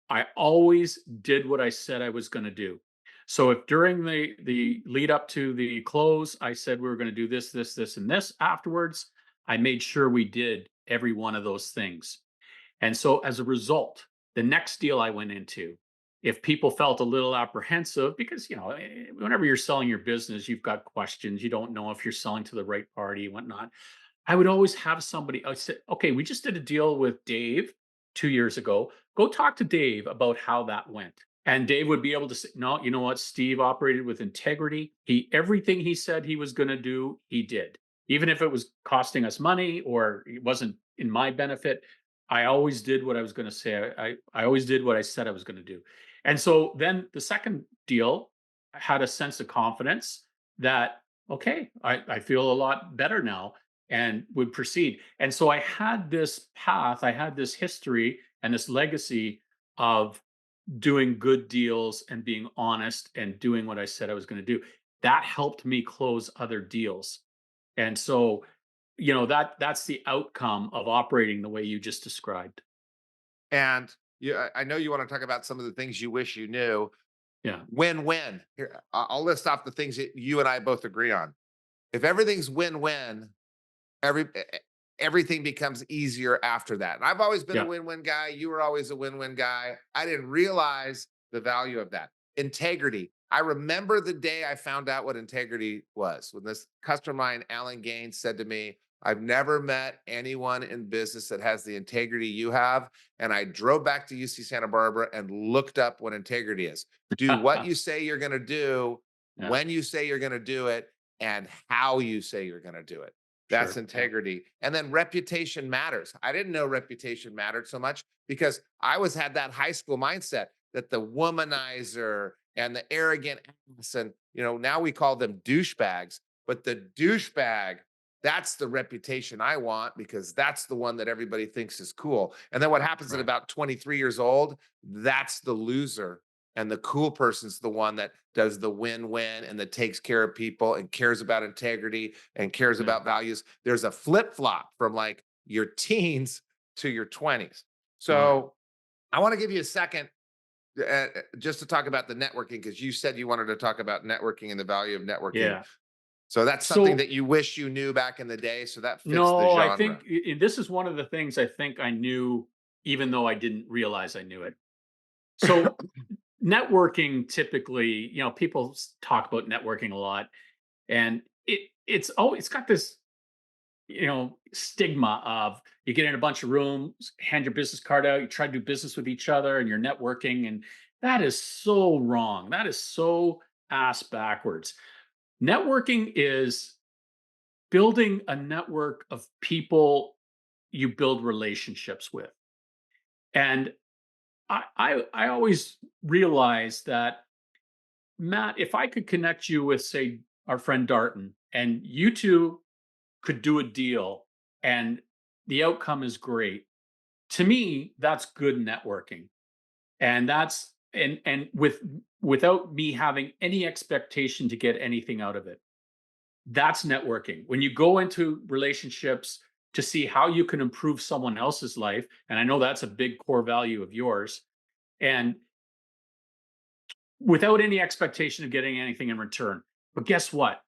I always did what I said I was going to do. So if during the lead up to the close, I said we were going to do this, this, this, and this afterwards, I made sure we did every one of those things. And so as a result, the next deal I went into, if people felt a little apprehensive, because whenever you're selling your business, you've got questions. You don't know if you're selling to the right party and whatnot. I would always have somebody. I said, "Okay, we just did a deal with Dave 2 years ago. Go talk to Dave about how that went." And Dave would be able to say, "No, you know what? Steve operated with integrity. Everything he said he was going to do, he did. Even if it was costing us money or it wasn't in my benefit, I always did what I was going to say. I always did what I said I was going to do." And so then the second deal had a sense of confidence that, okay, I feel a lot better now and would proceed. And so I had this path, I had this history and this legacy of doing good deals and being honest and doing what I said I was going to do. That helped me close other deals. And so, that's the outcome of operating the way you just described. And I know you want to talk about some of the things you wish you knew. Yeah. Win-win. Here, I'll list off the things that you and I both agree on. If everything's win-win, everything becomes easier after that. And I've always been a Yeah. win-win guy. You were always a win-win guy. I didn't realize the value of that. Integrity. I remember the day I found out what integrity was when this customer of mine, Alan Gaines, said to me, "I've never met anyone in business that has the integrity you have." And I drove back to UC Santa Barbara and looked up what integrity is. Do what you say you're going to do, Yeah. when you say you're going to do it, and how you say you're going to do it. That's Sure. Yeah. integrity. And then reputation matters. I didn't know reputation mattered so much because I was had that high school mindset that the womanizer and the arrogant ass, and now we call them douchebags, but the douchebag, that's the reputation I want because that's the one that everybody thinks is cool. And then what happens at Right. about 23 years old, that's the loser. And the cool person's the one that does the win-win and that takes care of people and cares about integrity and cares Yeah. about values. There's a flip-flop from like your teens to your 20s. Right. So I want to give you a second just to talk about the networking because you said you wanted to talk about networking and the value of networking. Yeah. So that's something So that you wish you knew back in the day. So that fits the no, I genre. think this is one of the things I think I knew, even though I didn't realize I knew it. So networking typically, people talk about networking a lot, and it's got this stigma of you get in a bunch of rooms, hand your business card out, you try to do business with each other, and you're networking, and that is so wrong. That is so ass backwards. Networking is building a network of people you build relationships with. And I always realize that, Matt, if I could connect you with, say, our friend Darton, and you two could do a deal and the outcome is great, to me, that's good networking. And and without me having any expectation to get anything out of it. That's networking. When you go into relationships to see how you can improve someone else's life, and I know that's a big core value of yours, and without any expectation of getting anything in return. But guess what?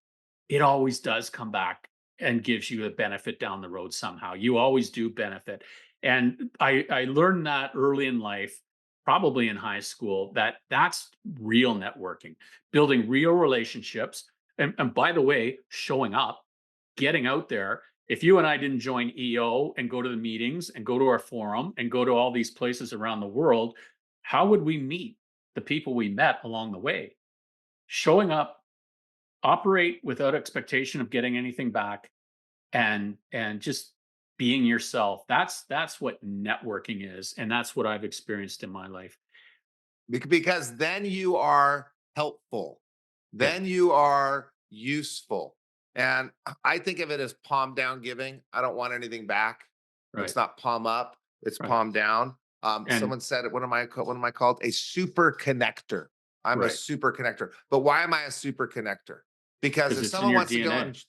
It always does come back and gives you a benefit down the road somehow. You always do benefit. And I learned that early in life, probably in high school, that that's real networking, building real relationships. And by the way, showing up, getting out there. If you and I didn't join EO and go to the meetings and go to our forum and go to all these places around the world, how would we meet the people we met along the way? Showing up, operate without expectation of getting anything back, and just being yourself. That's what networking is, and that's what I've experienced in my life. Because then you are helpful, Yeah, then you are useful. And I think of it as palm down giving. I don't want anything back. It's right, not palm up, it's right. palm down. And Someone said it. What am I called? A super connector. I'm a right, super connector. But why am I a super connector? Because because it's in your DNA.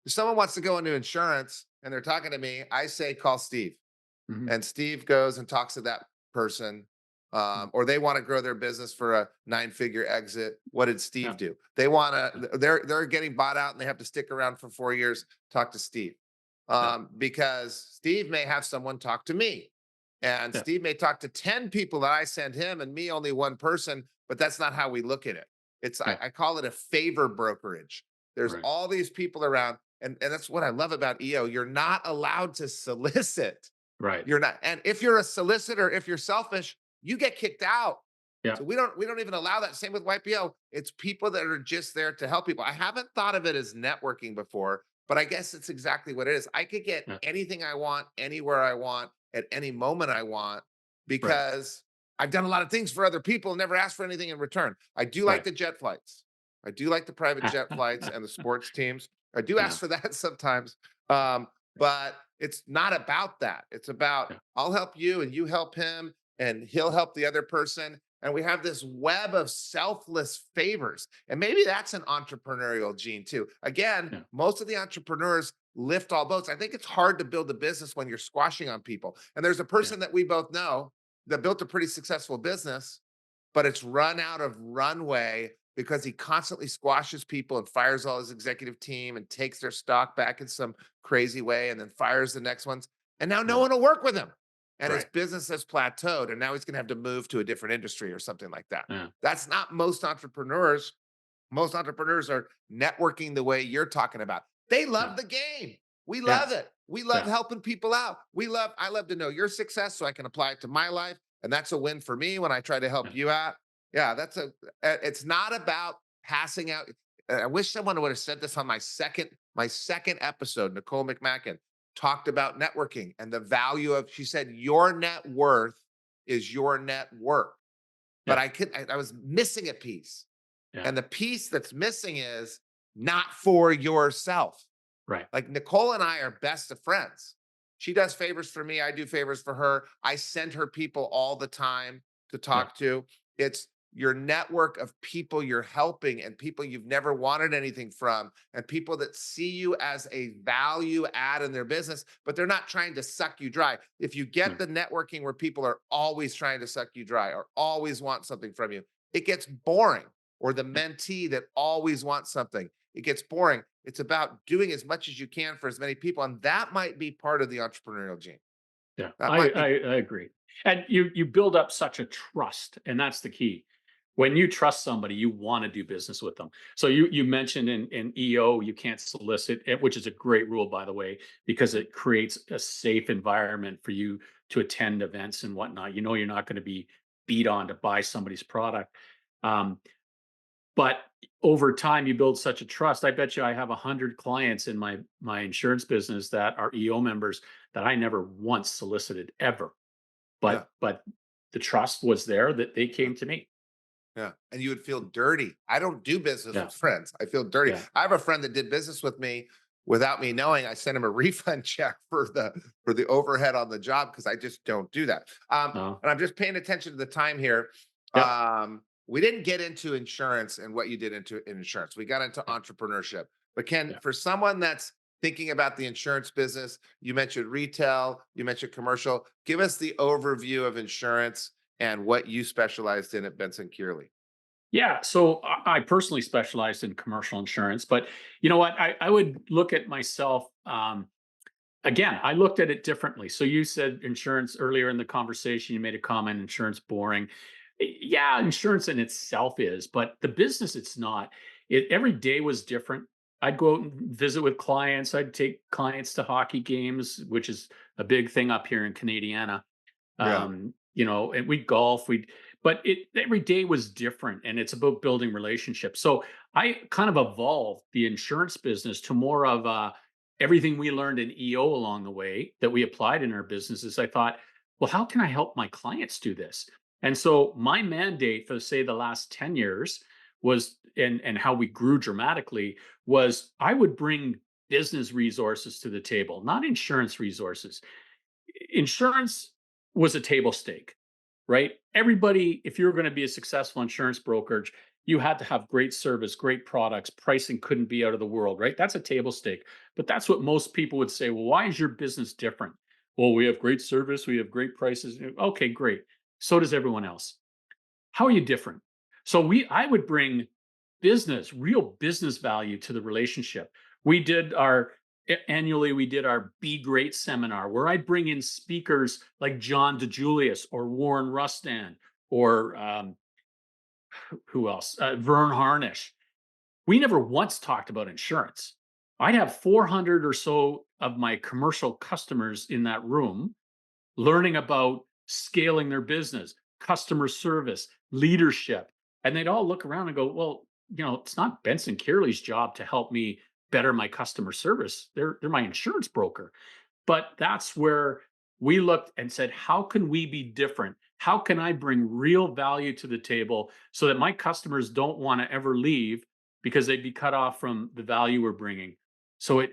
if someone wants to go into insurance and they're talking to me, I say call Steve. Mhm. And Steve goes and talks to that person, Mm. or they want to grow their business for a 9-figure exit. What did Yeah, Steve do? They want yeah, to. They're getting bought out and they have to stick around for 4 years. Talk to Steve, yeah, because Steve may have someone talk to me, and yeah, Steve may talk to 10 people that I send him, and me only one person. But that's not how we look at it. It's yeah. I call it a favor brokerage. There's Right, all these people around, and that's what I love about EO. You're not allowed to solicit. right. You're not. And if you're a solicitor, if you're selfish, you get kicked out. Yeah, So we don't even allow that. Same with YPO. It's people that are just there to help people. I haven't thought of it as networking before, but I guess it's exactly what it is. I could get yeah. anything I want, anywhere I want, at any moment I want, Right, because I've done a lot of things for other people and never asked for anything in return. I do like right. the jet flights. I do like the private jet flights and the sports teams. I do Yeah, ask for that sometimes. But it's not about that. It's about yeah, I'll help you and you help him and he'll help the other person. And we have this web of selfless favors. And maybe that's an entrepreneurial gene too. Again, yeah, most of the entrepreneurs lift all boats. I think it's hard to build a business when you're squashing on people. And there's a yeah, person that we both know that built a pretty successful business, but it's run out of runway because he constantly squashes people and fires all his executive team and takes their stock back in some crazy way and then fires the next ones. And now no yeah. one will work with him. And his Right. business has plateaued. And now he's going to have to move to a different industry or something like that. Yeah, That's not most entrepreneurs. Most entrepreneurs are networking the way you're talking about. They yeah, love the game. We yeah, love it. We love yeah, helping people out. I love to know your success so I can apply it to my life. And that's a win for me when I try to help yeah, you out. Yeah, it's not about passing out. I wish someone would have said this on my second episode. Nicole McMacken talked about networking and the value of, she said, your net worth is your net worth. But yeah, I was missing a piece. yeah. And the piece that's missing is not for yourself. Right. Like Nicole and I are best of friends. She does favors for me. I do favors for her. I send her people all the time to Yeah, talk to. It's your network of people you're helping and people you've never wanted anything from, and people that see you as a value add in their business, but they're not trying to suck you dry. If you yeah, get the networking where people are always trying to suck you dry or always want something from you, it gets boring. Or the yeah, mentee that always wants something, it gets boring. It's about doing as much as you can for as many people. And that might be part of the entrepreneurial gene. yeah. That I, might I be, I agree. And you build up such a trust, and that's the key. When you trust somebody, you want to do business with them. So you mentioned in EO you can't solicit, which is a great rule by the way, because it creates a safe environment for you to attend events and whatnot. You know you're not going to be beat on to buy somebody's product. Um, But over time, you build such a trust. I bet you I have 100 clients in my insurance business that are EO members that I never once solicited ever. yeah, But the trust was there that they yeah, came to me. yeah. And you would feel dirty. I don't do business Yeah, with friends. I feel dirty. yeah. I have a friend that did business with me without me knowing. I sent him a refund check for the overhead on the job because I just don't do that. No, And I'm just paying attention to the time here. Yep. We didn't get into insurance and what you did into in insurance. We got into Yeah. entrepreneurship. But Ken, Yeah. for someone that's thinking about the insurance business, you mentioned retail, you mentioned commercial. Give us the overview of insurance and what you specialized in at Benson Kearley. Yeah. So I personally specialized in commercial insurance, but you know what? I would look at myself. Again, I looked at it differently. So you said insurance earlier in the conversation. You made a comment, insurance boring. Yeah, insurance in itself is, but the business it's not. Every day was different. I'd go out and visit with clients. I'd take clients to hockey games, which is a big thing up here in Canadiana. Yeah. And we'd golf, but it every day was different, and it's about building relationships. So I kind of evolved the insurance business to more of everything we learned in EO along the way that we applied in our businesses. I thought, well, how can I help my clients do this? And so my mandate for say the last 10 years was, and how we grew dramatically, was I would bring business resources to the table, not insurance resources. Insurance was a table stake, right? Everybody, if you were going to be a successful insurance brokerage, you had to have great service, great products, pricing couldn't be out of the world, right? That's a table stake. But that's what most people would say. Well, why is your business different? Well, we have great service, we have great prices. Okay, great. So does everyone else. How are you different? So I would bring real business value to the relationship. We did our Annually we did our Be Great seminar where I'd bring in speakers like John DeJulius or Warren Rustan or who else? Vern Harnish. We never once talked about insurance. I'd have 400 or so of my commercial customers in that room learning about scaling their business, customer service, leadership. And they'd all look around and go, well, it's not Benson Kearley's job to help me better my customer service. They're my insurance broker. But that's where we looked and said, how can we be different? How can I bring real value to the table so that my customers don't want to ever leave because they'd be cut off from the value we're bringing? So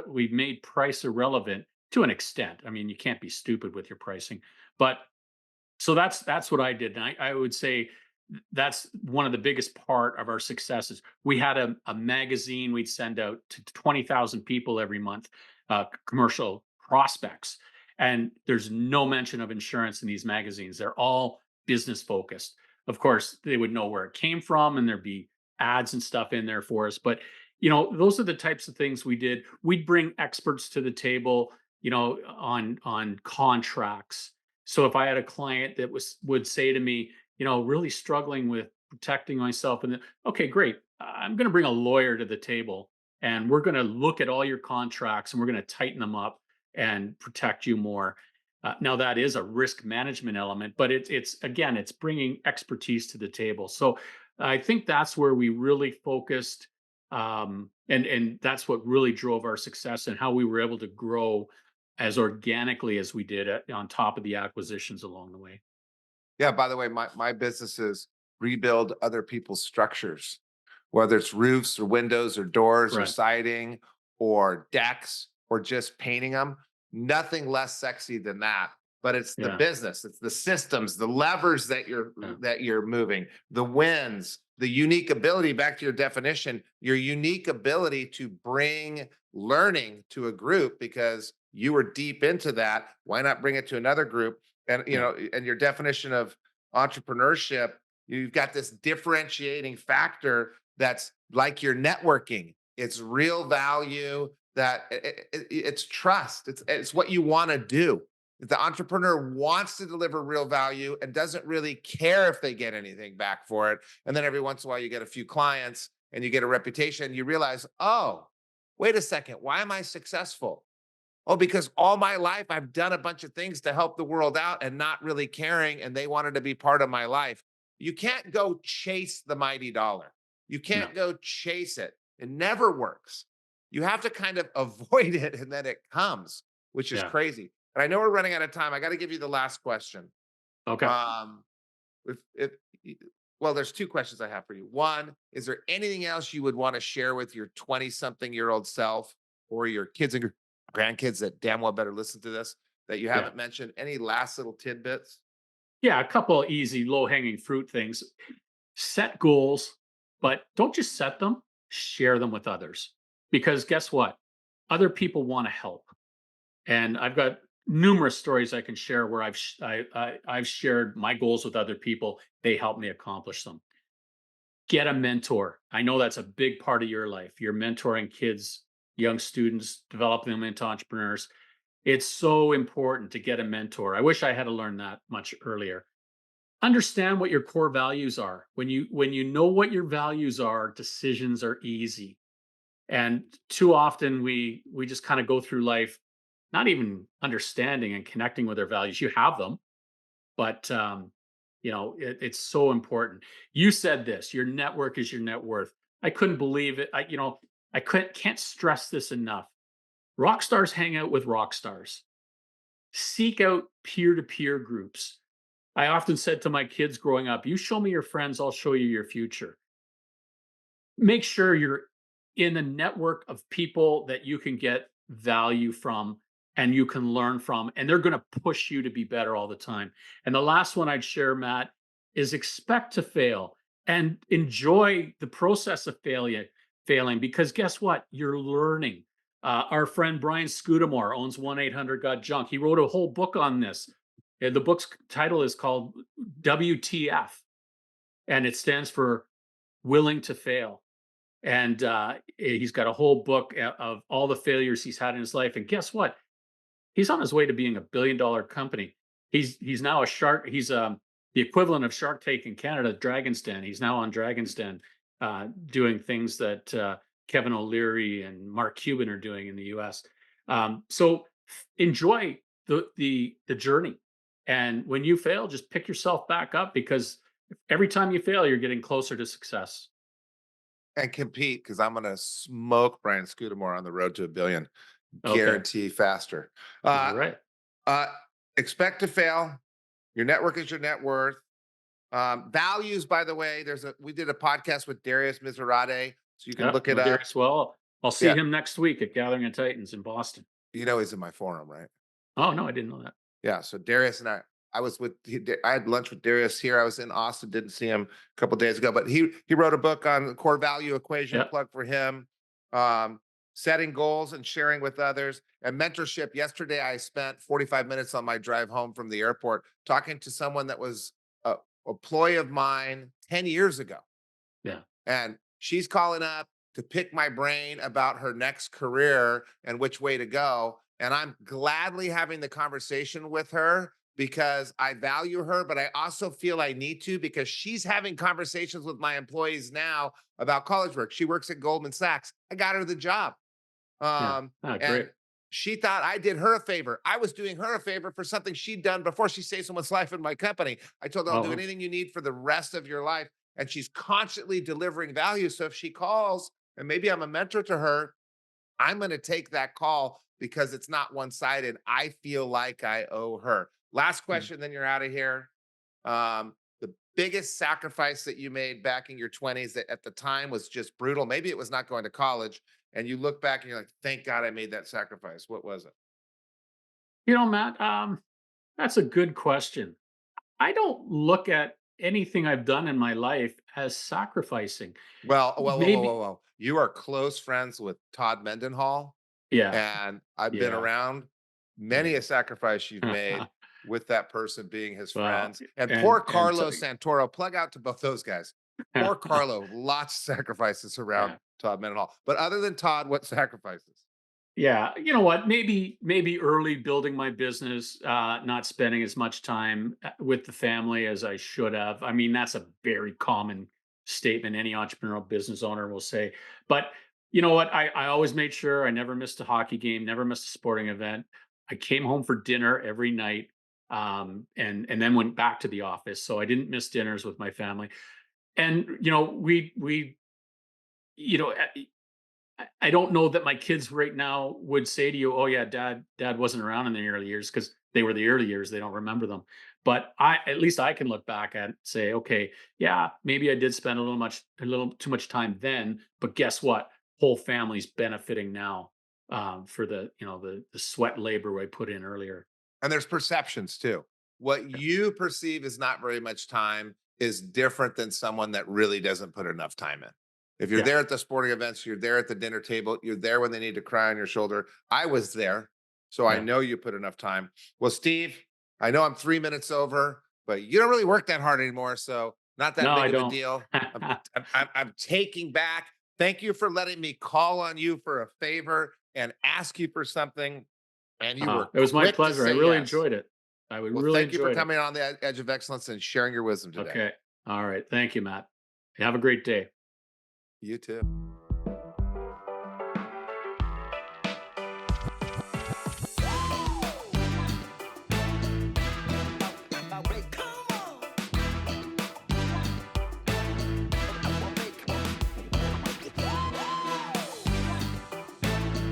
we made price irrelevant to an extent. I mean, you can't be stupid with your pricing, but so that's what I did. And I would say that's one of the biggest part of our successes. We had a magazine we'd send out to 20,000 people every month, commercial prospects. And there's no mention of insurance in these magazines. They're all business focused. Of course, they would know where it came from and there'd be ads and stuff in there for us. But those are the types of things we did. We'd bring experts to the table, on contracts. So if I had a client that would say to me, really struggling with protecting myself, and okay, great. I'm going to bring a lawyer to the table, and we're going to look at all your contracts, and we're going to tighten them up and protect you more. Now that is a risk management element, but it's again, it's bringing expertise to the table. So I think that's where we really focused, and that's what really drove our success and how we were able to grow as organically as we did on top of the acquisitions along the way. Yeah, by the way, my businesses rebuild other people's structures, whether it's roofs or windows or doors or Right. siding or decks or just painting them. Nothing less sexy than that. But it's the Yeah. business, it's the systems, the levers Yeah. that you're moving, the wins, the unique ability, back to your definition, your unique ability to bring learning to a group because you were deep into that. Why not bring it to another group? And Yeah. and your definition of entrepreneurship, you've got this differentiating factor that's like your networking. It's real value, that it's trust. It's what you want to do. The entrepreneur wants to deliver real value and doesn't really care if they get anything back for it. And then every once in a while you get a few clients and you get a reputation, you realize, oh, wait a second, why am I successful? Oh, because all my life I've done a bunch of things to help the world out and not really caring, and they wanted to be part of my life. You can't go chase the mighty dollar. You No. can't go chase it. It never works. You have to kind of avoid it and then it comes, which is Yeah. crazy. And I know we're running out of time. I got to give you the last question. Okay. Um, if well, there's two questions I have for you. One, is there anything else you would want to share with your 20-something-year-old self or your kids and grandkids that damn well better listen to this that you Yeah. haven't mentioned? Any last little tidbits? Yeah, a couple of easy low hanging fruit things. Set goals, but don't just set them, share them with others. Because guess what? Other people want to help. And I've got numerous stories I can share where I've shared my goals with other people. They help me accomplish them. Get a mentor. I know that's a big part of your life. You're mentoring kids, young students, developing them into entrepreneurs. It's so important to get a mentor. I wish I had to learn that much earlier. Understand what your core values are. When you know what your values are, decisions are easy. And too often we just kind of go through life not even understanding and connecting with our values. You have them, but it's so important. You said this, your network is your net worth. I couldn't believe it. I can't stress this enough. Rock stars hang out with rock stars. Seek out peer-to-peer groups. I often said to my kids growing up, you show me your friends, I'll show you your future. Make sure you're in a network of people that you can get value from and you can learn from, and they're going to push you to be better all the time. And the last one I'd share, Matt, is expect to fail and enjoy the process of failing, because guess what? You're learning. Our friend Brian Scudamore owns 1-800 Got Junk. He wrote a whole book on this. The book's title is called WTF, and it stands for Willing to Fail. And he's got a whole book of all the failures he's had in his life. And guess what? He's on his way to being $1 billion company. He's now a shark. He's the equivalent of Shark Tank in Canada, Dragon's Den. He's now on Dragon's Den, doing things that Kevin O'Leary and Mark Cuban are doing in the U.S. So enjoy the journey. And when you fail, just pick yourself back up, because every time you fail, you're getting closer to success. And compete because I'm gonna smoke Brian Scudamore on the road to a billion, Okay. guarantee faster. All Uh, right. uh, expect to fail. Your network is your net worth. Values, by the way, we did a podcast with Darius Mizrahi, so you can Yep. look it No up. Darius well. I'll see Yeah, him next week at Gathering of Titans in Boston. he's in my forum, right? Oh no, I didn't know that. Yeah, so Darius and I was with I had lunch with Darius here. I was in Austin, didn't see him a couple days ago, but he wrote a book on the core value equation. Yep. Plug for him. Um, Setting goals and sharing with others and mentorship. Yesterday, I spent 45 minutes on my drive home from the airport talking to someone that was a employee of mine 10 years ago, Yeah. and she's calling up to pick my brain about her next career and which way to go. And I'm gladly having the conversation with her because I value her, but I also feel I need to because she's having conversations with my employees now about college work. She works at Goldman Sachs. I got her the job. Yeah. And Great. she thought I did her a favor. I was doing her a favor for something she'd done before she saved someone's life in my company. I told her I'll do Oh, anything you need for the rest of your life. And she's constantly delivering value. So if she calls and maybe I'm a mentor to her, I'm going to take that call because it's not one sided. I feel like I owe her. Last yeah. question, then you're out of here. The biggest sacrifice that you made back in your 20s that at the time was just brutal. Maybe it was not going to college. And you look back and you're like, thank God I made that sacrifice. What was it? Matt, that's a good question. I don't look at anything I've done in my life as sacrificing. Whoa. Maybe. You are close friends with Todd Mendenhall. Yeah. And I've been Yeah. around many a Yeah. sacrifice you've made with that person being his Well, friends. And poor and Carlo Santoro, plug out to both those guys. Poor Carlo, lots of sacrifices around yeah. Todd Mendenhall. But other than Todd, what sacrifices? Yeah, you know what? Maybe early building my business, not spending as much time with the family as I should have. I mean, that's a very common statement any entrepreneurial business owner will say. But you know what? I always made sure I never missed a hockey game, never missed a sporting event. I came home for dinner every night, and then went back to the office, so I didn't miss dinners with my family. And we you know I don't know that my kids right now would say to you, "Oh yeah, dad wasn't around in the early years," because they were the early years. They don't remember them. But at least I can look back and say, okay, yeah, maybe I did spend a little too much time then. But guess what? Whole family's benefiting now, for the sweat labor I put in earlier. And there's perceptions too. what you perceive as not very much time is different than someone that really doesn't put enough time in. If you're Yeah. there at the sporting events, you're there at the dinner table, you're there when they need to cry on your shoulder. I was there, so I Yeah. know you put enough time. Well, Steve, I know I'm 3 minutes over, but you don't really work that hard anymore, so not that No, I big of a don't. deal. I'm taking back. Thank you for letting me call on you for a favor and ask you for something, and you were It was my quick to pleasure. I say really yes. enjoyed it. I would Well, really thank you for enjoyed it. coming on the edge of excellence and sharing your wisdom today. Okay. All right. Thank you, Matt. Have a great day. You too.